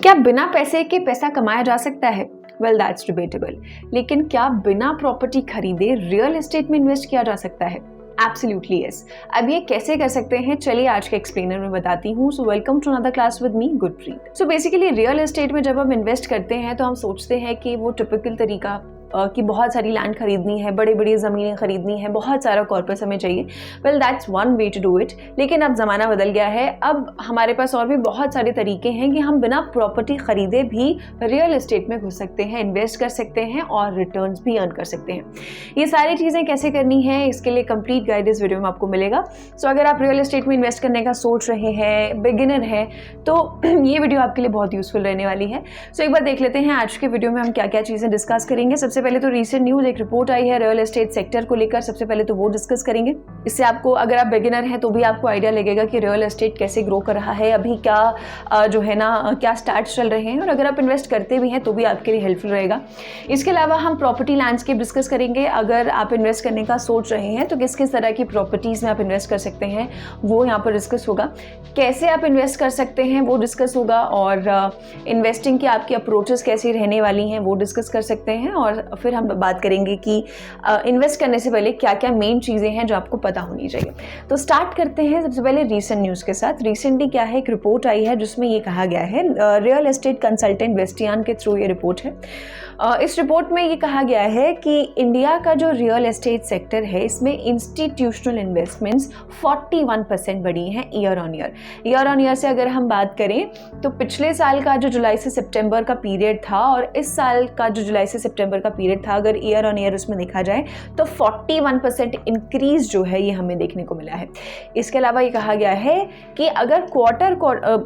क्या बिना पैसे के पैसा कमाया जा सकता है? Well that's debatable. लेकिन क्या बिना प्रॉपर्टी खरीदे रियल एस्टेट में इन्वेस्ट किया जा सकता है? Absolutely yes. अब ये कैसे कर सकते हैं, चलिए आज के एक्सप्लेनर में बताती हूँ। So welcome to another class with me Gurpreet. So basically real estate में जब हम इन्वेस्ट करते हैं तो हम सोचते हैं कि वो टिपिकल तरीका कि बहुत सारी लैंड खरीदनी है, बड़ी बड़ी ज़मीनें खरीदनी है, बहुत सारा कॉर्पस हमें चाहिए। Well that's one way to do it. लेकिन अब ज़माना बदल गया है। अब हमारे पास और भी बहुत सारे तरीके हैं कि हम बिना प्रॉपर्टी खरीदे भी रियल एस्टेट में घुस सकते हैं, इन्वेस्ट कर सकते हैं और रिटर्न्स भी अर्न कर सकते हैं। ये सारी चीज़ें कैसे करनी है, इसके लिए कंप्लीट गाइड इस वीडियो में आपको मिलेगा। सो अगर आप रियल एस्टेट में इन्वेस्ट करने का सोच रहे हैं, बिगिनर हैं, तो ये वीडियो आपके लिए बहुत यूजफुल रहने वाली है। सो एक बार देख लेते हैं आज के वीडियो में हम क्या क्या चीज़ें डिस्कस करेंगे। सबसे पहले तो रीसेंट न्यूज़ एक रिपोर्ट आई है रियल एस्टेट सेक्टर को लेकर, सबसे पहले तो वो डिस्कस करेंगे। इससे आपको, अगर आप बिगिनर हैं तो भी आपको आइडिया लगेगा कि रियल एस्टेट कैसे ग्रो कर रहा है, अभी क्या जो है ना क्या स्टार्ट्स चल रहे हैं, और अगर आप इन्वेस्ट करते भी हैं तो भी आपके लिए हेल्पफुल रहेगा। इसके अलावा हम प्रॉपर्टी लैंडस्केप डिस्कस करेंगे। अगर आप इन्वेस्ट करने का सोच रहे हैं तो किस किस तरह की प्रॉपर्टीज़ में आप इन्वेस्ट कर सकते हैं वो यहाँ पर डिस्कस होगा। कैसे आप इन्वेस्ट कर सकते हैं वो डिस्कस होगा, और इन्वेस्टिंग की आपकी अप्रोचेस कैसी रहने वाली हैं वो डिस्कस कर सकते हैं। और फिर हम बात करेंगे कि इन्वेस्ट करने से पहले क्या क्या मेन चीज़ें हैं जो आपको पता होनी चाहिए। तो स्टार्ट करते हैं सबसे पहले रीसेंट न्यूज़ के साथ। रिसेंटली क्या है, एक रिपोर्ट आई है जिसमें ये कहा गया है, रियल एस्टेट कंसल्टेंट वेस्टियान के थ्रू ये रिपोर्ट है। इस रिपोर्ट में ये कहा गया है कि इंडिया का जो रियल एस्टेट सेक्टर है इसमें इंस्टीट्यूशनल इन्वेस्टमेंट्स 41% बढ़ी हैं ईयर ऑन ईयर से अगर हम बात करें तो पिछले साल का जो जुलाई से सितंबर का पीरियड था और इस साल का जो जुलाई से सितंबर का पीरियड था, अगर ईयर ऑन ईयर उसमें देखा जाए तो 41% इंक्रीज जो है ये हमें देखने को मिला है। इसके अलावा ये कहा गया है कि अगर क्वार्टर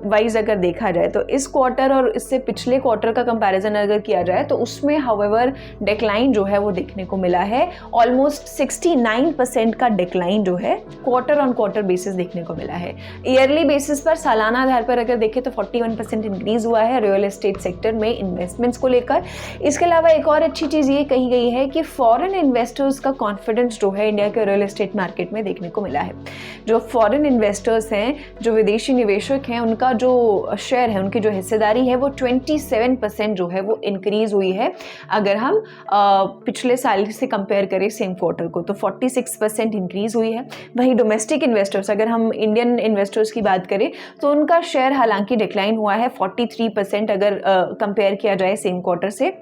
वाइज अगर देखा जाए तो इस क्वार्टर और इससे पिछले क्वार्टर का कंपैरिजन अगर किया जाए तो उसमें हाउएवर डिक्लाइन जो है वो देखने को मिला है। ऑलमोस्ट 69% का डिक्लाइन जो है क्वार्टर ऑन क्वार्टर बेसिस देखने को मिला है। ईयरली बेसिस पर, सालाना आधार पर अगर देखें तो 41% इंक्रीज हुआ है रियल एस्टेट सेक्टर में इन्वेस्टमेंट्स को लेकर। इसके अलावा एक और अच्छी चीज़ ये कही गई है कि फॉरेन इन्वेस्टर्स का कॉन्फिडेंस जो है इंडिया के रियल एस्टेट मार्केट में देखने को मिला है। जो फॉरेन इन्वेस्टर्स हैं, जो विदेशी निवेशक हैं, उनका जो शेयर है, उनकी जो हिस्सेदारी है वो 27% जो है वो इंक्रीज हुई है। अगर हम पिछले साल से कंपेयर करें सेम क्वार्टर को तो 46% इंक्रीज हुई है। वहीं डोमेस्टिक इन्वेस्टर्स, अगर हम इंडियन इन्वेस्टर्स की बात करें तो उनका शेयर हालांकि डिक्लाइन हुआ है 43% अगर कंपेयर किया जाए सेम क्वार्टर से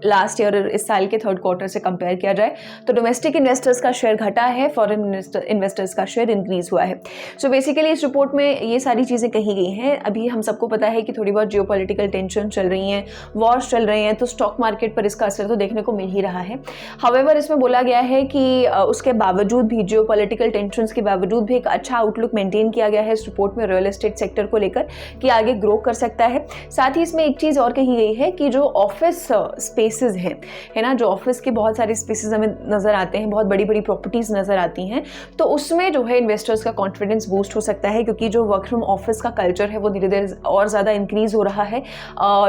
लास्ट ईयर और इस साल के थर्ड क्वार्टर से कंपेयर किया जाए तो डोमेस्टिक इन्वेस्टर्स का शेयर घटा है, फॉरेन इन्वेस्टर्स का शेयर इंक्रीज हुआ है। सो बेसिकली इस रिपोर्ट में ये सारी चीज़ें कही गई हैं। अभी हम सबको पता है कि थोड़ी बहुत जियोपॉलिटिकल टेंशन चल रही हैं, वॉर्स चल रहे हैं, तो स्टॉक मार्केट पर इसका असर तो देखने को मिल ही रहा है। हाउएवर इसमें बोला गया है कि उसके बावजूद भी, जियोपॉलिटिकल टेंशन के बावजूद भी एक अच्छा आउटलुक मेंटेन किया गया है इस रिपोर्ट में रियल एस्टेट सेक्टर को लेकर कि आगे ग्रो कर सकता है। साथ ही इसमें एक चीज़ और कही गई है कि जो ऑफिस स्पेसेस हैं, है ना, जो ऑफिस के बहुत सारे स्पेसेस हमें नज़र आते हैं, बहुत बड़ी बड़ी प्रॉपर्टीज़ नज़र आती हैं, तो उसमें जो है इन्वेस्टर्स का कॉन्फिडेंस बूस्ट हो सकता है, क्योंकि जो वर्क फ्रॉम ऑफिस का कल्चर है वो धीरे धीरे और ज़्यादा इंक्रीज़ हो रहा है।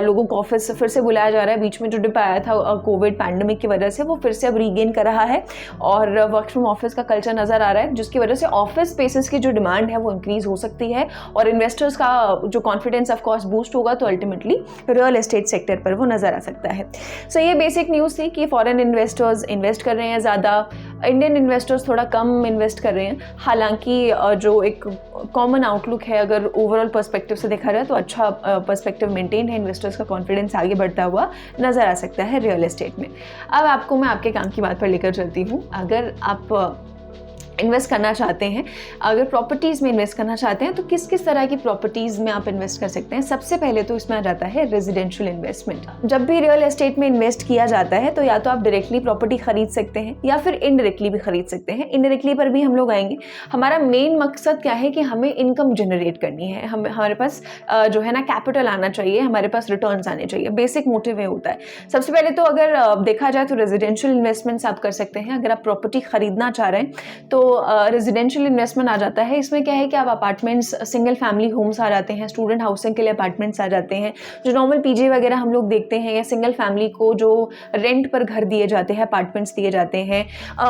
लोगों को ऑफिस फिर से बुलाया जा रहा है। बीच में जो डिप आया था कोविड पैंडमिक की वजह से, वो फिर से अब रीगेन कर रहा है और वर्क फ्रॉम ऑफिस का कल्चर नज़र आ रहा है, जिसकी वजह से ऑफिस स्पेसेस की जो डिमांड है वो इंक्रीज़ हो सकती है और इन्वेस्टर्स का जो कॉन्फिडेंस ऑफ कोर्स बूस्ट होगा तो अल्टीमेटली रियल एस्टेट सेक्टर पर वो नज़र आ सकता है। सो ये बेसिक न्यूज़ थी कि फॉरेन इन्वेस्टर्स इन्वेस्ट कर रहे हैं ज़्यादा, इंडियन इन्वेस्टर्स थोड़ा कम इन्वेस्ट कर रहे हैं। हालांकि जो एक कॉमन आउटलुक है, अगर ओवरऑल पर्सपेक्टिव से देखा जाए तो अच्छा पर्सपेक्टिव मेंटेन है, इन्वेस्टर्स का कॉन्फिडेंस आगे बढ़ता हुआ नज़र आ सकता है रियल एस्टेट में। अब आपको मैं आपके काम की बात पर लेकर चलती हूँ। अगर आप इन्वेस्ट करना चाहते हैं, अगर प्रॉपर्टीज़ में इन्वेस्ट करना चाहते हैं तो किस किस तरह की प्रॉपर्टीज़ में आप इन्वेस्ट कर सकते हैं। सबसे पहले तो इसमें आ जाता है रेजिडेंशियल इन्वेस्टमेंट। जब भी रियल एस्टेट में इन्वेस्ट किया जाता है तो या तो आप डायरेक्टली प्रॉपर्टी खरीद सकते हैं या फिर इनडायरेक्टली भी खरीद सकते हैं। इनडायरेक्टली पर भी हम लोग आएंगे। हमारा मेन मकसद क्या है कि हमें इनकम जनरेट करनी है, हमारे पास जो है ना कैपिटल आना चाहिए, हमारे पास रिटर्न्स आने चाहिए। बेसिक मोटिव ये होता है। सबसे पहले तो अगर देखा जाए तो रेजिडेंशियल इन्वेस्टमेंट्स आप कर सकते हैं। अगर आप प्रॉपर्टी खरीदना चाह रहे हैं तो रेजिडेंशियल इन्वेस्टमेंट आ जाता है। इसमें क्या है कि आप अपार्टमेंट्स, सिंगल फैमिली होम्स आ जाते हैं, स्टूडेंट हाउसिंग के लिए अपार्टमेंट्स आ जाते हैं, जो नॉर्मल पीजी वगैरह हम लोग देखते हैं, या सिंगल फैमिली को जो रेंट पर घर दिए जाते हैं, अपार्टमेंट्स दिए जाते हैं,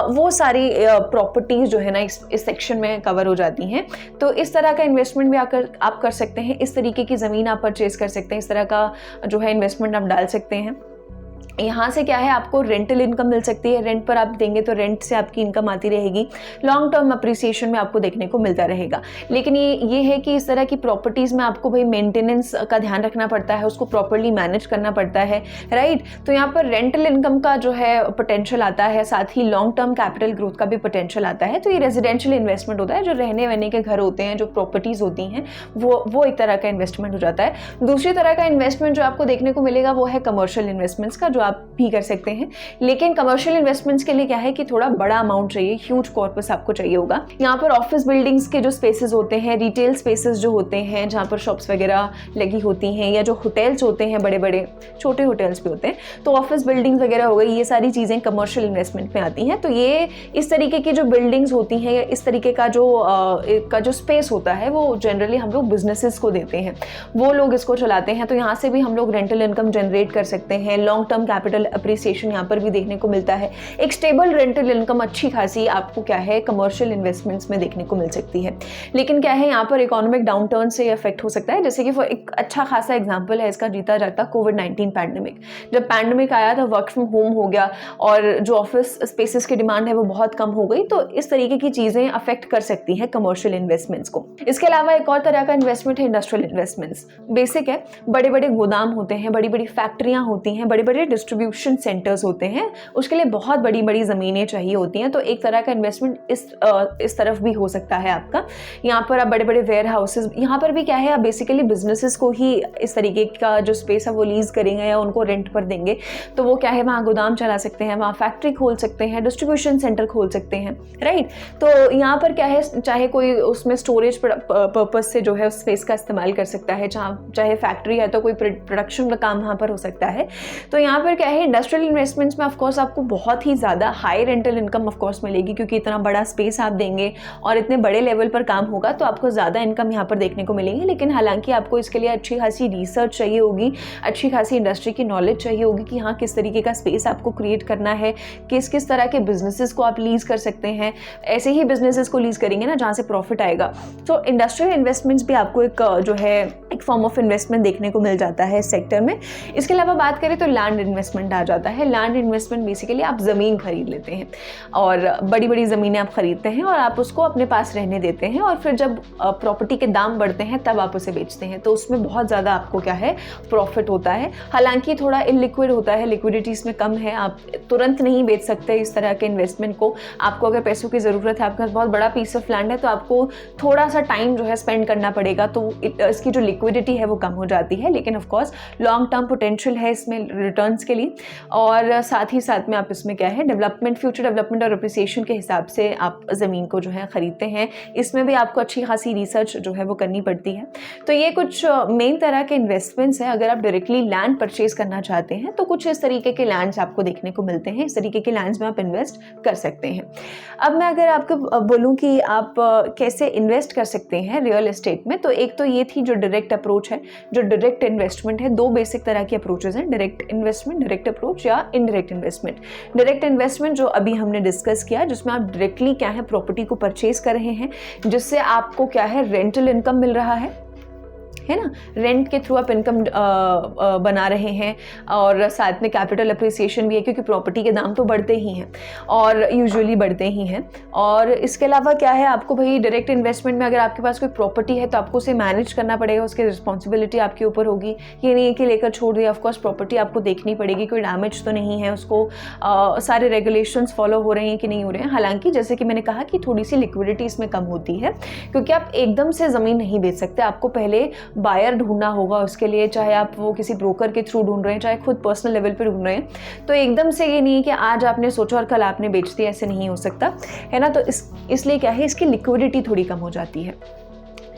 वो सारी प्रॉपर्टीज़ जो है ना इस सेक्शन में कवर हो जाती हैं। तो इस तरह का इन्वेस्टमेंट भी आप कर सकते हैं। इस तरीके की ज़मीन आप परचेज कर सकते हैं, इस तरह का जो है इन्वेस्टमेंट आप डाल सकते हैं। यहाँ से क्या है, आपको रेंटल इनकम मिल सकती है, रेंट पर आप देंगे तो रेंट से आपकी इनकम आती रहेगी, लॉन्ग टर्म अप्रिसिएशन में आपको देखने को मिलता रहेगा। लेकिन ये है कि इस तरह की प्रॉपर्टीज़ में आपको भाई मेंटेनेंस का ध्यान रखना पड़ता है, उसको प्रॉपर्ली मैनेज करना पड़ता है, राइट। तो यहाँ पर रेंटल इनकम का जो है पोटेंशियल आता है, साथ ही लॉन्ग टर्म कैपिटल ग्रोथ का भी पोटेंशियल आता है। तो ये रेजिडेंशियल इन्वेस्टमेंट होता है, जो रहने वहने के घर होते हैं, जो प्रॉपर्टीज़ होती हैं, वो एक तरह का इन्वेस्टमेंट हो जाता है। दूसरी तरह का इन्वेस्टमेंट जो आपको देखने को मिलेगा वो है कमर्शियल इन्वेस्टमेंट्स का, जो आप भी कर सकते हैं। लेकिन कमर्शियल इन्वेस्टमेंट्स के लिए क्या है कि थोड़ा बड़ा अमाउंट चाहिए, ह्यूज कॉर्पस आपको चाहिए होगा। यहाँ पर ऑफिस बिल्डिंग्स के जो स्पेसेस होते हैं, रिटेल स्पेसेस जो होते हैं, जहाँ पर शॉप्स वगैरह लगी होती हैं, या जो होटल्स होते हैं, बड़े बड़े छोटे होटल्स भी होते हैं, तो ऑफिस बिल्डिंग्स वगैरह हो गई, ये सारी चीज़ें कमर्शियल इन्वेस्टमेंट में आती हैं। तो ये इस तरीके की जो बिल्डिंग्स होती हैं, या इस तरीके का जो स्पेस होता है, वो जनरली हम लोग बिजनेसेस को देते हैं, वो लोग इसको चलाते हैं। तो यहाँ से भी हम लोग रेंटल इनकम जनरेट कर सकते हैं, लॉन्ग टर्म कैपिटल अप्रिसिएशन यहाँ पर भी देखने को मिलता है। एक स्टेबल रेंटल इनकम अच्छी खासी आपको क्या है कमर्शियल इन्वेस्टमेंट्स में देखने को मिल सकती है। लेकिन क्या है, यहाँ पर इकोनॉमिक डाउनटर्न से इफेक्ट हो सकता है। जैसे कि एक अच्छा खासा एग्जांपल है इसका जीता जागता कोविड-19 पैंडेमिक। जब पैंडेमिक आया था, वर्क फ्रॉम होम हो गया और जो ऑफिस स्पेसेस की डिमांड है वो बहुत कम हो गई। तो इस तरीके की चीजें अफेक्ट कर सकती हैं कमर्शियल इन्वेस्टमेंट्स को। इसके अलावा एक और तरह का इन्वेस्टमेंट है इंडस्ट्रियल इन्वेस्टमेंट्स। बेसिक है, बड़े बड़े गोदाम होते हैं, बड़ी बड़ी फैक्ट्रियां होती हैं, बड़े बड़े डिस्ट्रीब्यूशन सेंटर्स होते हैं, उसके लिए बहुत बड़ी बड़ी ज़मीनें चाहिए होती हैं। तो एक तरह का इन्वेस्टमेंट इस तरफ भी हो सकता है आपका। यहाँ पर आप बड़े बड़े वेयर हाउसेज, यहाँ पर भी क्या है, आप बेसिकली बिजनेसेस को ही इस तरीके का जो स्पेस है वो लीज करेंगे या उनको रेंट पर देंगे। तो वो क्या है, वहाँ गोदाम चला सकते हैं, वहाँ फैक्ट्री खोल सकते हैं, डिस्ट्रीब्यूशन सेंटर खोल सकते हैं, राइट। तो यहाँ पर क्या है, चाहे कोई उसमें स्टोरेज पर्पज से जो है उस स्पेस का इस्तेमाल कर सकता है, चाहे फैक्ट्री है तो कोई प्रोडक्शन का काम वहाँ पर हो सकता है। तो यहाँ पर क्या है, इंडस्ट्रियल इन्वेस्टमेंट्स में ऑफकोर्स आपको बहुत ही ज़्यादा हाई रेंटल इनकम ऑफकोर्स मिलेगी, क्योंकि इतना बड़ा स्पेस आप देंगे और इतने बड़े लेवल पर काम होगा, तो आपको ज़्यादा इनकम यहाँ पर देखने को मिलेगी। लेकिन हालांकि आपको इसके लिए अच्छी खासी रिसर्च चाहिए होगी, अच्छी खासी इंडस्ट्री की नॉलेज चाहिए होगी कि हाँ किस तरीके का स्पेस आपको क्रिएट करना है, किस तरह के बिजनेसेस को आप लीज कर सकते हैं। ऐसे ही बिजनेसेस को लीज करेंगे ना जहाँ से प्रॉफिट आएगा। तो इंडस्ट्रियल इन्वेस्टमेंट्स भी आपको एक फॉर्म ऑफ इन्वेस्टमेंट देखने को मिल जाता है इस सेक्टर में। इसके अलावा बात करें तो लैंड इन्वेस्टमेंट आ जाता है। लैंड इन्वेस्टमेंट बेसिकली आप ज़मीन खरीद लेते हैं और बड़ी बड़ी ज़मीनें आप खरीदते हैं और आप उसको अपने पास रहने देते हैं, और फिर जब प्रॉपर्टी के दाम बढ़ते हैं तब आप उसे बेचते हैं। तो उसमें बहुत ज़्यादा आपको क्या है प्रॉफिट होता है। हालांकि थोड़ा इलिक्विड होता है, लिक्विडिटी इसमें कम है, आप तुरंत नहीं बेच सकते इस तरह के इन्वेस्टमेंट को। आपको अगर पैसों की ज़रूरत है, आपके पास बहुत बड़ा पीस ऑफ लैंड है, तो आपको थोड़ा सा टाइम जो है स्पेंड करना पड़ेगा, तो इसकी जो लिक्विडिटी है वो कम हो जाती है। लेकिन ऑफकोर्स लॉन्ग टर्म पोटेंशियल है इसमें रिटर्न्स के लिए, और साथ ही साथ में आप इसमें क्या है डेवलपमेंट, फ्यूचर डेवलपमेंट और अप्रिसिएशन के हिसाब से आप ज़मीन को जो है ख़रीदते हैं। इसमें भी आपको अच्छी खासी रिसर्च जो है वो करनी पड़ती है। तो ये कुछ मेन तरह के इन्वेस्टमेंट्स हैं। अगर आप डायरेक्टली लैंड परचेज करना चाहते हैं तो कुछ इस तरीके के लैंड्स आपको देखने को मिलते हैं, इस तरीके के लैंड्स में आप इन्वेस्ट कर सकते हैं। अब मैं अगर आपको बोलूँ कि आप कैसे इन्वेस्ट कर सकते हैं रियल एस्टेट में, तो एक तो ये थी जो डायरेक्ट अप्रोच है, जो डायरेक्ट इन्वेस्टमेंट है। दो बेसिक तरह की अप्रोचेज हैं, डायरेक्ट इन्वेस्टमेंट, डायरेक्ट अप्रोच या इनडायरेक्ट इन्वेस्टमेंट। डायरेक्ट इन्वेस्टमेंट जो अभी हमने डिस्कस किया, जिसमें आप डायरेक्टली क्या है प्रॉपर्टी को परचेज कर रहे हैं, जिससे आपको क्या है रेंटल इनकम मिल रहा है ना, रेंट के थ्रू आप इनकम बना रहे हैं, और साथ में कैपिटल अप्रिसिएशन भी है, क्योंकि प्रॉपर्टी के दाम तो बढ़ते ही हैं और यूजुअली बढ़ते ही हैं। और इसके अलावा क्या है, आपको भाई डायरेक्ट इन्वेस्टमेंट में अगर आपके पास कोई प्रॉपर्टी है तो आपको उसे मैनेज करना पड़ेगा, उसकी रिस्पॉन्सिबिलिटी आपके ऊपर होगी। ये नहीं है कि लेकर छोड़ दिया, ऑफकोर्स प्रॉपर्टी आपको देखनी पड़ेगी, कोई डैमेज तो नहीं है, उसको सारे रेगुलेशंस फॉलो हो रहे हैं कि नहीं हो रहे हैं। हालांकि जैसे कि मैंने कहा कि थोड़ी सी लिक्विडिटी इसमें कम होती है, क्योंकि आप एकदम से ज़मीन नहीं बेच सकते, आपको पहले बायर ढूंढना होगा उसके लिए, चाहे आप वो किसी ब्रोकर के थ्रू ढूंढ रहे हैं, चाहे खुद पर्सनल लेवल पे ढूंढ रहे हैं। तो एकदम से ये नहीं है कि आज आपने सोचा और कल आपने बेच दिया, ऐसे नहीं हो सकता है ना। तो इसलिए क्या है, इसकी लिक्विडिटी थोड़ी कम हो जाती है।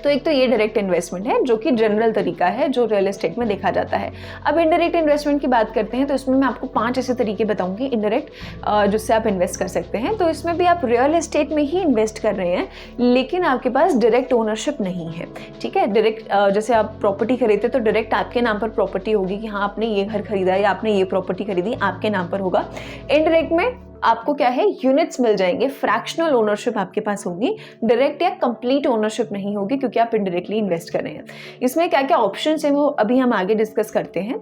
तो एक तो ये डायरेक्ट इन्वेस्टमेंट है जो कि जनरल तरीका है जो रियल एस्टेट में देखा जाता है। अब इनडायरेक्ट इन्वेस्टमेंट की बात करते हैं तो इसमें मैं आपको 5 ऐसे तरीके बताऊंगी इनडायरेक्ट जिससे आप इन्वेस्ट कर सकते हैं। तो इसमें भी आप रियल एस्टेट में ही इन्वेस्ट कर रहे हैं लेकिन आपके पास डायरेक्ट ओनरशिप नहीं है, ठीक है। डायरेक्ट जैसे आप प्रॉपर्टी खरीदते तो डायरेक्ट आपके नाम पर प्रॉपर्टी होगी कि हाँ आपने ये घर खरीदा या आपने ये प्रॉपर्टी खरीदी, आपके नाम पर होगा। इनडायरेक्ट में आपको क्या है, यूनिट्स मिल जाएंगे, फ्रैक्शनल ओनरशिप आपके पास होगी, डायरेक्ट या कंप्लीट ओनरशिप नहीं होगी क्योंकि आप इनडायरेक्टली इन्वेस्ट कर रहे हैं। इसमें क्या क्या ऑप्शंस हैं वो अभी हम आगे डिस्कस करते हैं।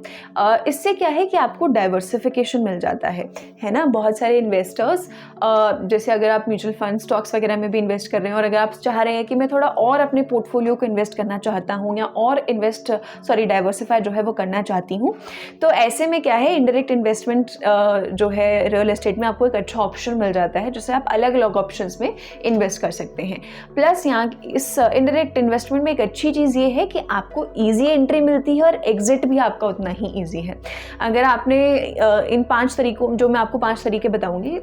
इससे क्या है कि आपको डाइवर्सिफिकेशन मिल जाता है ना। बहुत सारे इन्वेस्टर्स जैसे अगर आप म्यूचुअल फंड स्टॉक्स वगैरह में भी इन्वेस्ट कर रहे हैं और अगर आप चाह रहे हैं कि मैं थोड़ा और अपने पोर्टफोलियो को इन्वेस्ट करना चाहता हूँ या और डाइवर्सिफाई जो है वो करना चाहती हूँ, तो ऐसे में क्या है, इनडायरेक्ट इन्वेस्टमेंट जो है रियल एस्टेट में आपको एक अच्छा ऑप्शन मिल जाता है जिससे आप अलग अलग ऑप्शंस में इन्वेस्ट कर सकते हैं। प्लस यहाँ इस इनडायरेक्ट इन्वेस्टमेंट में एक अच्छी चीज़ ये है कि आपको ईजी एंट्री मिलती है और एग्जिट भी आपका उतना ही ईजी है। अगर आपने इन 5 तरीकों, जो मैं आपको 5 तरीके बताऊंगी,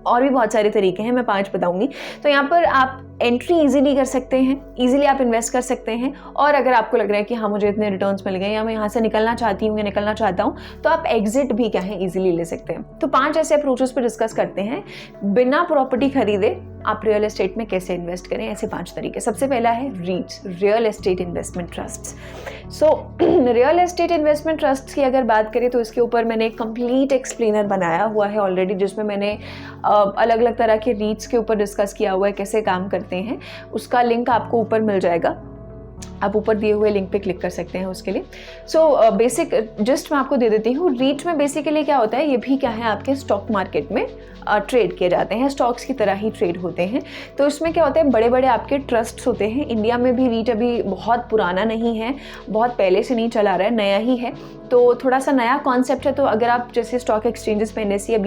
और भी बहुत सारे तरीके हैं, मैं 5 बताऊंगी, तो यहाँ पर आप एंट्री इजीली कर सकते हैं, इजीली आप इन्वेस्ट कर सकते हैं। और अगर आपको लग रहा है कि हाँ मुझे इतने रिटर्न्स मिल गए या मैं यहाँ से निकलना चाहती हूँ या निकलना चाहता हूँ, तो आप एग्जिट भी क्या है इजीली ले सकते हैं। तो 5 ऐसे अप्रोचेस पर डिस्कस करते हैं बिना प्रॉपर्टी खरीदे आप रियल एस्टेट में कैसे इन्वेस्ट करें, ऐसे 5 तरीके। सबसे पहला है रीट्स, real estate investment trust. So real estate investment trust की अगर बात करें तो इसके ऊपर मैंने एक कंप्लीट एक्सप्लेनर बनाया हुआ है ऑलरेडी, जिसमें मैंने अलग अलग तरह के रीट्स के ऊपर डिस्कस किया हुआ है कैसे काम करते हैं। उसका लिंक आपको ऊपर मिल जाएगा, आप ऊपर दिए हुए लिंक पे क्लिक कर सकते हैं उसके लिए। सो बेसिक जस्ट मैं आपको दे देती हूँ। रीट में बेसिकली क्या होता है, ये भी क्या है आपके स्टॉक मार्केट में ट्रेड किए जाते हैं, स्टॉक्स की तरह ही ट्रेड होते हैं। तो इसमें क्या होता है, बड़े बड़े आपके ट्रस्ट्स होते हैं। इंडिया में भी रीट अभी बहुत पुराना नहीं है, बहुत पहले से नहीं चला रहा है, नया ही है, तो थोड़ा सा नया कॉन्सेप्ट है। तो अगर आप जैसे स्टॉक एक्सचेंजेस पे NSE या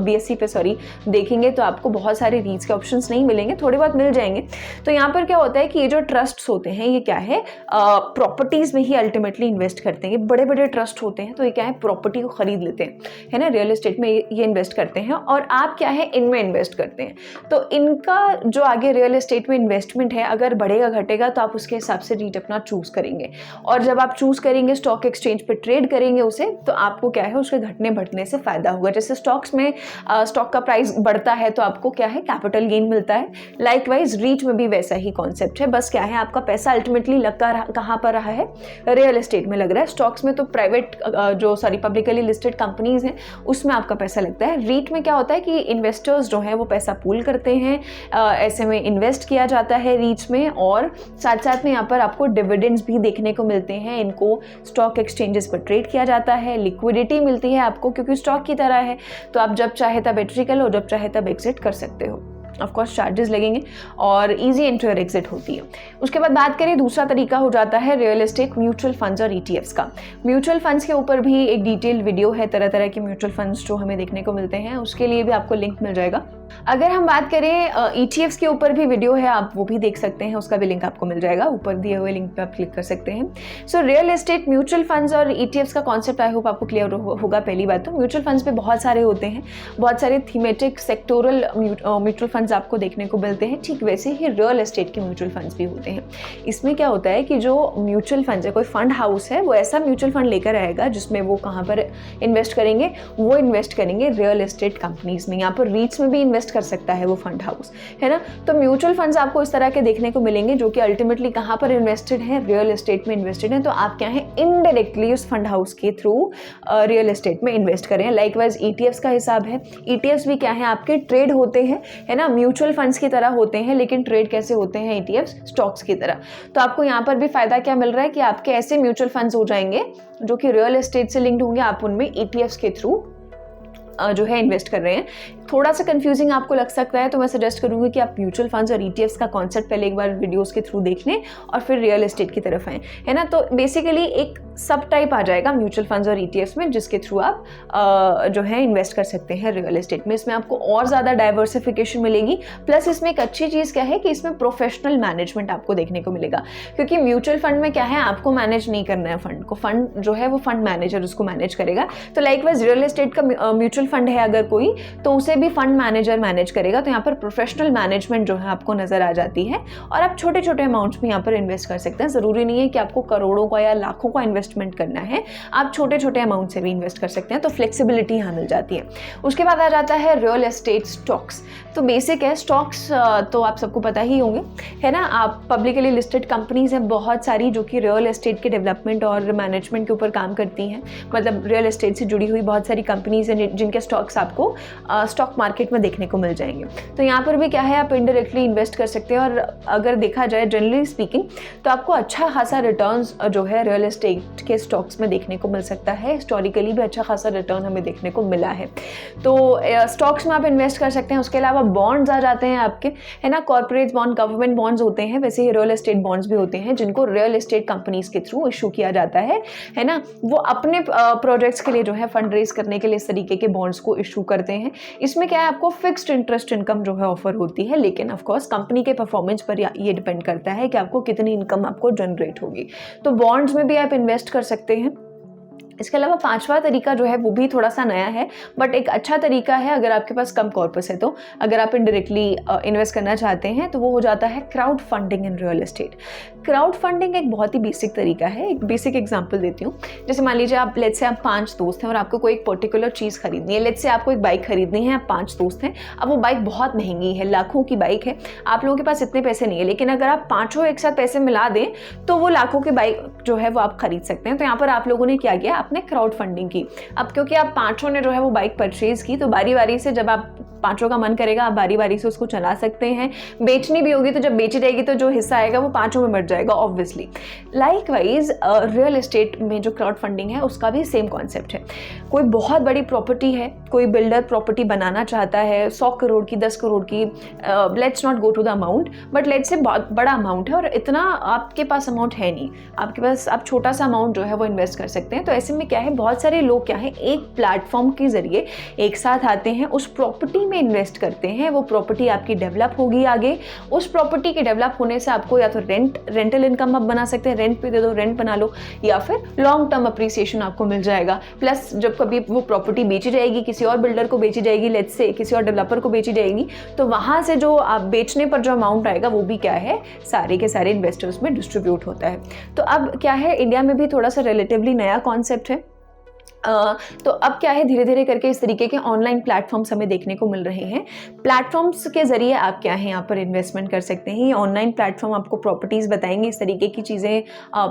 BSE पे देखेंगे तो आपको बहुत सारे रीट्स के ऑप्शंस नहीं मिलेंगे, थोड़े बहुत मिल जाएंगे। तो यहाँ पर क्या होता है कि ये जो ट्रस्ट्स होते हैं ये क्या है, प्रॉपर्टीज़ में ही अल्टीमेटली इन्वेस्ट करते हैं। ये बड़े बड़े ट्रस्ट होते हैं तो ये क्या है, प्रॉपर्टी को खरीद लेते हैं, है ना, रियल एस्टेट में ये इन्वेस्ट करते हैं और आप क्या है इनमें इन्वेस्ट करते हैं। तो इनका जो आगे रियल एस्टेट में इन्वेस्टमेंट है अगर बढ़ेगा घटेगा तो आप उसके हिसाब से रीट अपना चूज़ करेंगे। और जब आप चूज़ करेंगे स्टॉक एक्सचेंज पर ट्रेड करेंगे उसे, तो आपको क्या है उसके घटने बढ़ने से फ़ायदा होगा। जैसे स्टॉक्स में स्टॉक का प्राइस बढ़ता है तो आपको क्या है कैपिटल गेन मिलता है, लाइकवाइज रीट में भी वैसा ही कॉन्सेप्ट है। बस क्या है आपका पैसा अल्टीमेटली लगता कहाँ पर रहा है, रियल एस्टेट में लग रहा है। स्टॉक्स में तो प्राइवेट पब्लिकली लिस्टेड कंपनीज हैं उसमें आपका पैसा लगता है। रीट में क्या होता है कि इन्वेस्टर्स जो हैं वो पैसा पूल करते हैं, ऐसे में इन्वेस्ट किया जाता है रीट्स में, और साथ साथ में यहाँ पर आपको डिविडेंड्स भी देखने को मिलते हैं। इनको स्टॉक एक्सचेंजेस पर ट्रेड किया जाता है, लिक्विडिटी मिलती है आपको क्योंकि स्टॉक की तरह है, तो आप जब चाहे तब एंट्री कर लो, जब चाहे तब एग्जिट कर सकते हो। ऑफ कोर्स चार्जेस लगेंगे और इजी एंट्री और एग्जिट होती है। उसके बाद बात करें दूसरा तरीका हो जाता है रियल एस्टेट म्यूचुअल फंड्स और ETFs का। म्यूचुअल फंड्स के ऊपर भी एक डिटेल वीडियो है, तरह तरह के म्यूचुअल फंड्स जो हमें देखने को मिलते हैं, उसके लिए भी आपको लिंक मिल जाएगा। अगर हम बात करें ETFs के ऊपर भी वीडियो है, आप वो भी देख सकते हैं, उसका भी लिंक आपको मिल जाएगा, ऊपर दिए हुए लिंक पे आप क्लिक कर सकते हैं। So real estate mutual funds और ETFs का कॉन्सेप्ट आई होप आपको क्लियर होगा। पहली बात तो म्यूचुअल फंड्स पे बहुत सारे होते हैं, बहुत सारे थीमेटिक सेक्टोरल म्यूचुअल फंड्स आपको देखने को मिलते हैं, ठीक वैसे ही रियल एस्टेट के म्यूचुअल फंड्स भी होते हैं। इसमें क्या होता है कि जो म्यूचुअल फंड्स है, कोई फंड हाउस है, वो ऐसा म्यूचुअल फंड लेकर आएगा जिसमें वो कहाँ पर इन्वेस्ट करेंगे, वो इन्वेस्ट करेंगे रियल एस्टेट कंपनीज में। यहाँ पर रीट्स में भी इन्वेस्ट कर सकता है वो फंड हाउस, है ना। तो म्यूचुअल फंड्स आपको इस तरह के देखने को मिलेंगे जो कि अल्टीमेटली कहाँ पर इन्वेस्टेड है, रियल एस्टेट में इन्वेस्टेड है। तो आप क्या है इनडायरेक्टली उस फंड हाउस के थ्रू रियल एस्टेट में इन्वेस्ट करें। लाइकवाइज ETFs का हिसाब है, ETFs भी क्या है आपके ट्रेड होते हैं, है ना, म्यूचुअल फंड्स की तरह होते हैं, लेकिन ट्रेड कैसे होते हैं ETFs स्टॉक्स की तरह। तो आपको यहाँ पर भी फायदा क्या मिल रहा है कि आपके ऐसे म्यूचुअल फंड्स हो जाएंगे जो कि रियल एस्टेट से लिंक्ड होंगे, आप उनमें ETFs के थ्रू जो है इन्वेस्ट कर रहे हैं। थोड़ा सा कंफ्यूजिंग आपको लग सकता है तो मैं सजेस्ट करूंगी कि आप म्यूचुअल फंड्स और ETFs का कॉन्सेप्ट पहले एक बार वीडियोस के थ्रू देख लें और फिर रियल एस्टेट की तरफ आएँ, है ना। तो बेसिकली एक सब टाइप आ जाएगा म्यूचुअल फंड्स और ETFs में, जिसके थ्रू आप जो है इन्वेस्ट कर सकते हैं रियल एस्टेट में। इसमें आपको और ज़्यादा डाइवर्सिफिकेशन मिलेगी। प्लस इसमें एक अच्छी चीज़ क्या है कि इसमें प्रोफेशनल मैनेजमेंट आपको देखने को मिलेगा, क्योंकि म्यूचुअल फंड में क्या है आपको मैनेज नहीं करना है फंड को, फंड जो है वो फंड मैनेजर उसको मैनेज करेगा। तो लाइकवाइज रियल एस्टेट का म्यूचुअल फंड है अगर कोई, तो उसे भी फंड मैनेजर मैनेज करेगा। तो यहाँ पर प्रोफेशनल मैनेजमेंट जो है आपको नज़र आ जाती है और आप छोटे छोटे अमाउंट्स भी यहाँ पर इन्वेस्ट कर सकते हैं। ज़रूरी नहीं है कि आपको करोड़ों का या लाखों का इन्वेस्टमेंट करना है, आप छोटे छोटे अमाउंट से भी इन्वेस्ट कर सकते हैं। तो फ्लेक्सिबिलिटी यहाँ मिल जाती है। उसके बाद आ जाता है रियल एस्टेट स्टॉक्स। तो बेसिक है स्टॉक्स, तो आप सबको पता ही होंगे, है ना। आप पब्लिकली लिस्टेड कंपनीज हैं बहुत सारी जो कि रियल एस्टेट के डेवलपमेंट और मैनेजमेंट के ऊपर काम करती हैं। मतलब रियल एस्टेट से जुड़ी हुई बहुत सारी कंपनीज हैं जिनके स्टॉक्स आपको स्टॉक मार्केट में देखने को मिल जाएंगे। तो यहाँ पर भी क्या है, आप इनडायरेक्टली इन्वेस्ट कर सकते हैं और अगर देखा जाए जनरली स्पीकिंग तो आपको अच्छा खासा रिटर्न्स जो है रियल एस्टेट के स्टॉक्स में देखने को मिल सकता है। हिस्टोरिकली भी अच्छा खासा रिटर्न हमें देखने को मिला है। तो स्टॉक्स में आप इन्वेस्ट कर सकते हैं। उसके अलावा बॉन्ड्स आ जाते हैं आपके, है ना। कॉर्पोरेट बॉन्ड, गवर्नमेंट बॉन्ड्स होते हैं, वैसे ही रियल एस्टेट बॉन्ड्स भी होते हैं जिनको रियल एस्टेट कंपनीज के थ्रू इशू किया जाता है ना। वो अपने प्रोजेक्ट्स के लिए जो है फंड रेज करने के लिए इस तरीके के बॉन्ड्स को इशू करते हैं। इसमें क्या है, आपको फिक्स्ड इंटरेस्ट इनकम जो है ऑफर होती है, लेकिन ऑफ कोर्स कंपनी के परफॉर्मेंस पर ये डिपेंड करता है कि आपको कितनी इनकम आपको जनरेट होगी। तो बॉन्ड्स में भी आप इन्वेस्ट कर सकते हैं। इसके अलावा पांचवा तरीका जो है वो भी थोड़ा सा नया है, बट एक अच्छा तरीका है अगर आपके पास कम कॉर्पस है। तो अगर आप इनडायरेक्टली इन्वेस्ट करना चाहते हैं तो वो हो जाता है crowd funding in real estate. Crowd funding एक बहुत ही बेसिक तरीका है। एक बेसिक एग्जांपल देती हूँ। जैसे मान लीजिए आप लेट्स से आप 5 दोस्त हैं और आपको कोई एक पर्टिकुलर चीज़ खरीदनी है। लेट्स से आपको एक बाइक खरीदनी है, आप 5 दोस्त हैं। अब वो बाइक बहुत महंगी है, लाखों की बाइक है, आप लोगों के पास इतने पैसे नहीं है, लेकिन अगर आप पाँचों एक साथ पैसे मिला दें तो वो लाखों की बाइक जो है वो आप खरीद सकते हैं। तो यहाँ पर आप लोगों ने क्या किया, आपने क्राउड फंडिंग की। अब क्योंकि आप पांचों ने जो है वो बाइक परचेज की, तो बारी बारी से जब आप पांचों का मन करेगा आप बारी बारी से उसको चला सकते हैं। बेचनी भी होगी तो जब बेची जाएगी तो जो हिस्सा आएगा वो पांचों में बट जाएगा ऑब्वियसली। लाइकवाइज रियल एस्टेट में जो क्राउड फंडिंग है उसका भी सेम कॉन्सेप्ट है। कोई बहुत बड़ी प्रॉपर्टी है, कोई बिल्डर प्रॉपर्टी बनाना चाहता है 100 करोड़ की, 10 करोड़ की, let's not go to the amount, but let's say बहुत बड़ा अमाउंट है और इतना आपके पास अमाउंट है नहीं, आपके पास आप छोटा सा अमाउंट जो है वो इन्वेस्ट कर सकते हैं। तो ऐसे में क्या है, बहुत सारे लोग क्या है एक प्लेटफॉर्म के जरिए एक साथ आते हैं, उस प्रॉपर्टी में इन्वेस्ट करते हैं। वो प्रॉपर्टी आपकी डेवलप होगी आगे, उस प्रॉपर्टी के डेवलप होने से आपको या तो रेंटल इनकम आप बना सकते हैं, रेंट पे दे दो, रेंट बना लो, या फिर लॉन्ग टर्म अप्रिसिएशन आपको मिल जाएगा। प्लस जब कभी वो प्रॉपर्टी बेची जाएगी, किसी और बिल्डर को बेची जाएगी, लेट्स से किसी और डेवलपर को बेची जाएगी, तो वहां से जो आप बेचने पर जो अमाउंट आएगा वो भी क्या है, सारे के सारे इन्वेस्टर्स में डिस्ट्रीब्यूट होता है। तो अब क्या है, इंडिया में भी थोड़ा सा रिलेटिवली नया कॉन्सेप्ट है। तो अब क्या है, धीरे धीरे करके इस तरीके के ऑनलाइन प्लेटफॉर्म्स हमें देखने को मिल रहे हैं। प्लेटफॉर्म्स के जरिए आप क्या है यहाँ पर इन्वेस्टमेंट कर सकते हैं। ये ऑनलाइन प्लेटफॉर्म आपको प्रॉपर्टीज़ बताएंगे, इस तरीके की चीज़ें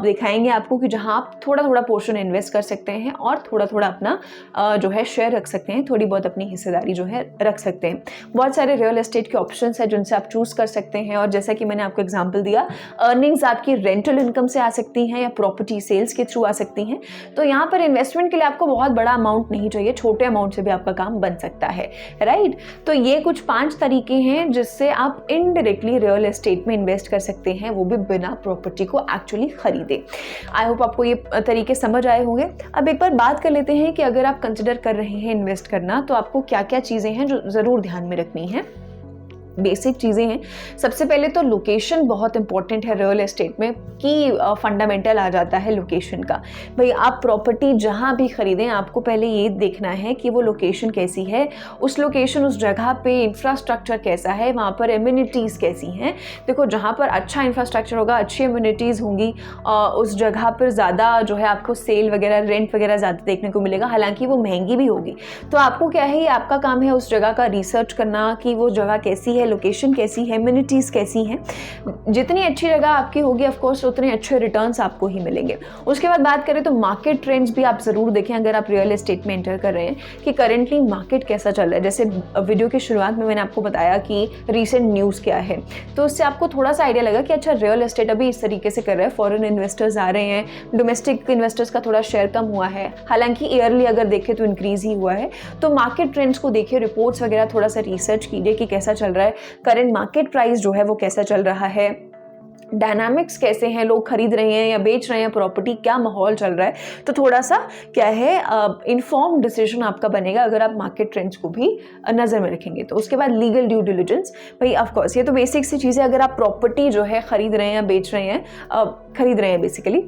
दिखाएंगे आपको कि जहाँ आप थोड़ा थोड़ा पोर्शन इन्वेस्ट कर सकते हैं और थोड़ा थोड़ा अपना जो है शेयर रख सकते हैं, थोड़ी बहुत अपनी हिस्सेदारी जो है रख सकते हैं। बहुत सारे रियल एस्टेट के ऑप्शन है जिनसे आप चूज़ कर सकते हैं। और जैसा कि मैंने आपको एग्जाम्पल दिया, अर्निंग्स आपकी रेंटल इनकम से आ सकती हैं या प्रॉपर्टी सेल्स के थ्रू आ सकती हैं। तो यहाँ पर इन्वेस्टमेंट के लिए आपको बहुत बड़ा अमाउंट नहीं चाहिए, छोटे अमाउंट से भी आपका काम बन सकता है, राइट। तो ये कुछ 5 तरीके हैं जिससे आप इनडायरेक्टली रियल एस्टेट में इन्वेस्ट कर सकते हैं, वो भी बिना प्रॉपर्टी को एक्चुअली खरीदे। आई होप आपको ये तरीके समझ आए होंगे। अब एक बार बात कर लेते हैं कि अगर आप कंसिडर कर रहे हैं इन्वेस्ट करना तो आपको क्या क्या चीज़ें हैं जो ज़रूर ध्यान में रखनी है। बेसिक चीज़ें हैं। सबसे पहले तो लोकेशन बहुत इंपॉर्टेंट है रियल एस्टेट में, कि फंडामेंटल आ जाता है लोकेशन का। भाई आप प्रॉपर्टी जहाँ भी खरीदें आपको पहले ये देखना है कि वो लोकेशन कैसी है, उस लोकेशन उस जगह पे इंफ्रास्ट्रक्चर कैसा है, वहाँ पर एम्यूनिटीज़ कैसी हैं। देखो जहाँ पर अच्छा इंफ्रास्ट्रक्चर होगा, अच्छी एम्यूनिटीज़ होंगी, उस जगह पर ज़्यादा जो है आपको सेल वगैरह, रेंट वगैरह ज़्यादा देखने को मिलेगा, हालांकि वो महंगी भी होगी। तो आपको क्या है, आपका काम है उस जगह का रिसर्च करना कि वो जगह कैसी है, लोकेशन कैसी है, एम्यूनिटीज़ कैसी हैं। जितनी अच्छी जगह आपकी होगी ऑफ कोर्स उतने अच्छे रिटर्न्स आपको ही मिलेंगे। उसके बाद बात करें तो मार्केट ट्रेंड्स भी आप ज़रूर देखें अगर आप रियल एस्टेट में एंटर कर रहे हैं कि करेंटली मार्केट कैसा चल रहा है। जैसे वीडियो की शुरुआत में मैंने आपको बताया कि रीसेंट न्यूज़ क्या है, तो उससे आपको थोड़ा सा आइडिया लगा कि अच्छा रियल एस्टेट अभी इस तरीके से कर रहा है, फॉरेन इन्वेस्टर्स आ रहे हैं, डोमेस्टिक इन्वेस्टर्स का थोड़ा शेयर कम हुआ है, हालांकि ईयरली अगर देखें तो इंक्रीज ही हुआ है। तो मार्केट ट्रेंड्स को देखिए, रिपोर्ट्स वगैरह थोड़ा सा रिसर्च कीजिए कि कैसा चल रहा है, करंट मार्केट प्राइस जो है वो कैसा चल रहा है, डायनामिक्स कैसे हैं, लोग खरीद रहे हैं या बेच रहे हैं प्रॉपर्टी, क्या माहौल चल रहा है। तो थोड़ा सा क्या है इन्फॉर्म डिसीजन आपका बनेगा अगर आप मार्केट ट्रेंड्स को भी नज़र में रखेंगे। तो उसके बाद लीगल ड्यू डिलिजेंस, भाई ऑफ कोर्स ये तो बेसिक सी चीज़ है। अगर आप प्रॉपर्टी जो है खरीद रहे हैं या बेच रहे हैं, खरीद रहे हैं बेसिकली,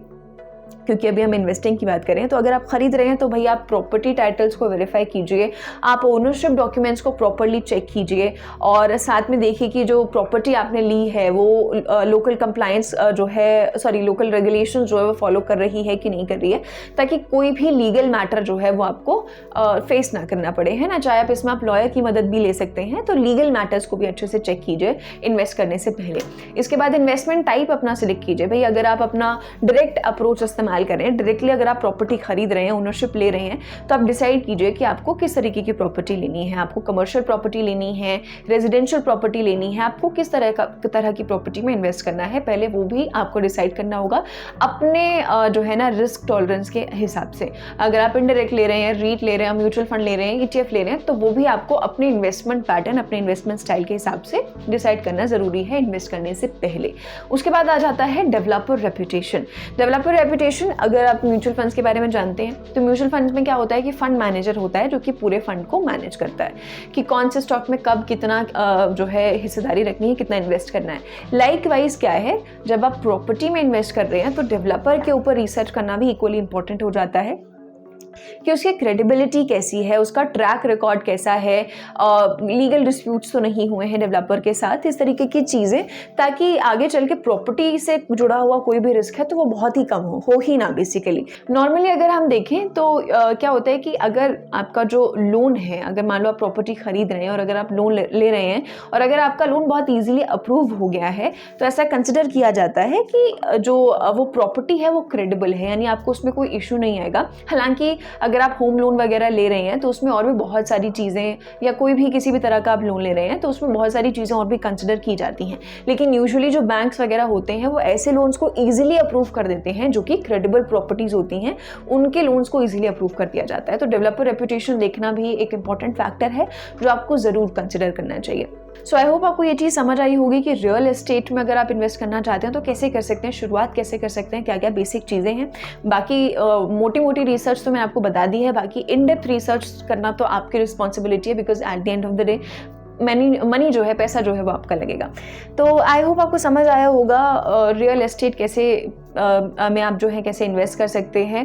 क्योंकि अभी हम इन्वेस्टिंग की बात करें, तो अगर आप खरीद रहे हैं तो भाई आप प्रॉपर्टी टाइटल्स को वेरीफाई कीजिए, आप ओनरशिप डॉक्यूमेंट्स को प्रॉपर्ली चेक कीजिए और साथ में देखिए कि जो प्रॉपर्टी आपने ली है वो लोकल कंप्लायंस जो है, लोकल रेगुलेशंस जो है वो फॉलो कर रही है कि नहीं कर रही है, ताकि कोई भी लीगल मैटर जो है वो आपको फेस ना करना पड़े, है ना। चाहे आप इसमें आप लॉयर की मदद भी ले सकते हैं, तो लीगल मैटर्स को भी अच्छे से चेक कीजिए इन्वेस्ट करने से पहले। इसके बाद इन्वेस्टमेंट टाइप अपना सिलेक्ट कीजिए। भाई अगर आप अपना डायरेक्ट अप्रोच इस्तेमाल कर रहे हैं, डायरेक्टली अगर आप प्रॉपर्टी खरीद रहे हैं, ओनरशिप ले रहे हैं, तो आप डिसाइड कीजिए कि आपको किस तरीके की प्रॉपर्टी लेनी है। आपको कमर्शियल प्रॉपर्टी लेनी है, रेजिडेंशियल प्रॉपर्टी लेनी है, आपको किस तरह की प्रॉपर्टी में इन्वेस्ट करना है, पहले वो भी आपको डिसाइड करना होगा अपने जो है ना रिस्क टॉलरेंस के हिसाब से। अगर आप इनडायरेक्ट ले रहे हैं, रीट ले रहे हैं, म्यूचुअल फंड ले रहे हैं, ETF ले रहे हैं, तो वो भी आपको अपने इन्वेस्टमेंट पैटर्न, अपने इन्वेस्टमेंट स्टाइल के हिसाब से डिसाइड करना जरूरी है इन्वेस्ट करने से पहले। उसके बाद आ जाता है डेवलपर रेपुटेशन। डेवलपर रेपुटेशन, अगर आप म्यूचुअल फंड्स के बारे में जानते हैं तो म्यूचुअल फंड्स में क्या होता है कि फंड मैनेजर होता है जो कि पूरे फंड को मैनेज करता है कि कौन से स्टॉक में कब कितना जो है हिस्सेदारी रखनी है, कितना इन्वेस्ट करना है। लाइकवाइज क्या है, जब आप प्रॉपर्टी में इन्वेस्ट कर रहे हैं तो डेवलपर के ऊपर रिसर्च करना भी इक्वली इंपॉर्टेंट हो जाता है कि उसकी क्रेडिबिलिटी कैसी है, उसका ट्रैक रिकॉर्ड कैसा है, लीगल डिस्प्यूट्स तो नहीं हुए हैं डेवलपर के साथ, इस तरीके की चीज़ें, ताकि आगे चल के प्रॉपर्टी से जुड़ा हुआ कोई भी रिस्क है तो वो बहुत ही कम हो ही ना बेसिकली। नॉर्मली अगर हम देखें तो क्या होता है कि अगर आपका जो लोन है, अगर मान लो आप प्रॉपर्टी खरीद रहे हैं और अगर आप लोन ले रहे हैं और अगर आपका लोन बहुत ईजिली अप्रूव हो गया है, तो ऐसा कंसिडर किया जाता है कि जो वो प्रॉपर्टी है वो क्रेडिबल है, यानी आपको उसमें कोई इशू नहीं आएगा। हालांकि अगर आप होम लोन वगैरह ले रहे हैं तो उसमें और भी बहुत सारी चीज़ें, या कोई भी किसी भी तरह का आप लोन ले रहे हैं तो उसमें बहुत सारी चीज़ें और भी कंसिडर की जाती हैं, लेकिन यूजुअली जो बैंक्स वगैरह होते हैं वो ऐसे लोन्स को ईजिली अप्रूव कर देते हैं जो कि क्रेडिबल प्रॉपर्टीज़ होती हैं, उनके लोन्स को ईजिली अप्रूव कर दिया जाता है। तो डेवलपर रेपुटेशन देखना भी एक इंपॉर्टेंट फैक्टर है जो आपको ज़रूर कंसिडर करना चाहिए। सो आई होप आपको ये चीज़ समझ आई होगी कि रियल एस्टेट में अगर आप इन्वेस्ट करना चाहते हैं तो कैसे कर सकते हैं, शुरुआत कैसे कर सकते हैं, क्या क्या बेसिक चीज़ें हैं। बाकी मोटी मोटी रिसर्च तो मैंने आपको बता दी है, बाकी इन डेप्थ रिसर्च करना तो आपकी रिस्पॉन्सिबिलिटी है, because at the end of the day money जो है, पैसा जो है वो आपका लगेगा। तो आई होप आपको समझ आया होगा रियल एस्टेट कैसे में आप जो है कैसे इन्वेस्ट कर सकते हैं।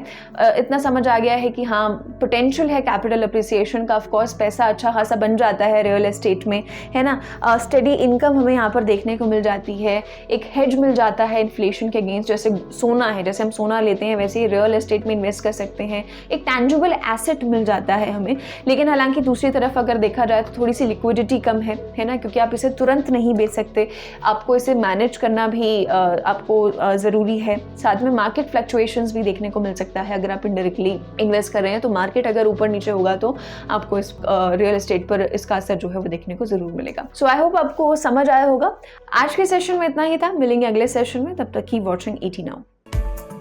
इतना समझ आ गया है कि हाँ, पोटेंशियल है कैपिटल अप्रिसिएशन का, ऑफ कोर्स पैसा अच्छा खासा बन जाता है रियल एस्टेट में, है ना। स्टडी इनकम हमें यहाँ पर देखने को मिल जाती है, एक हेज मिल जाता है इन्फ्लेशन के अगेंस्ट, जैसे सोना है, जैसे हम सोना लेते हैं वैसे ही रियल एस्टेट में इन्वेस्ट कर सकते हैं, एक टैंजिबल एसेट मिल जाता है हमें। लेकिन हालांकि दूसरी तरफ अगर देखा जाए तो थोड़ी सी लिक्विडिटी कम है ना, क्योंकि आप इसे तुरंत नहीं बेच सकते, आपको इसे मैनेज करना भी आपको ज़रूरी है। साथ में मार्केट फ्लक्चुएशंस भी देखने को मिल सकता है। अगर आप इनडायरेक्टली इन्वेस्ट कर रहे हैं तो मार्केट अगर ऊपर नीचे होगा तो आपको इस रियल एस्टेट पर इसका असर जो है वो देखने को जरूर मिलेगा। सो आई होप आपको समझ आया होगा। आज के सेशन में इतना ही था, मिलेंगे अगले सेशन में, तब तक keep watching ET Now।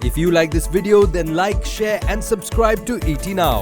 If you like this video, then like, share and subscribe to ET Now.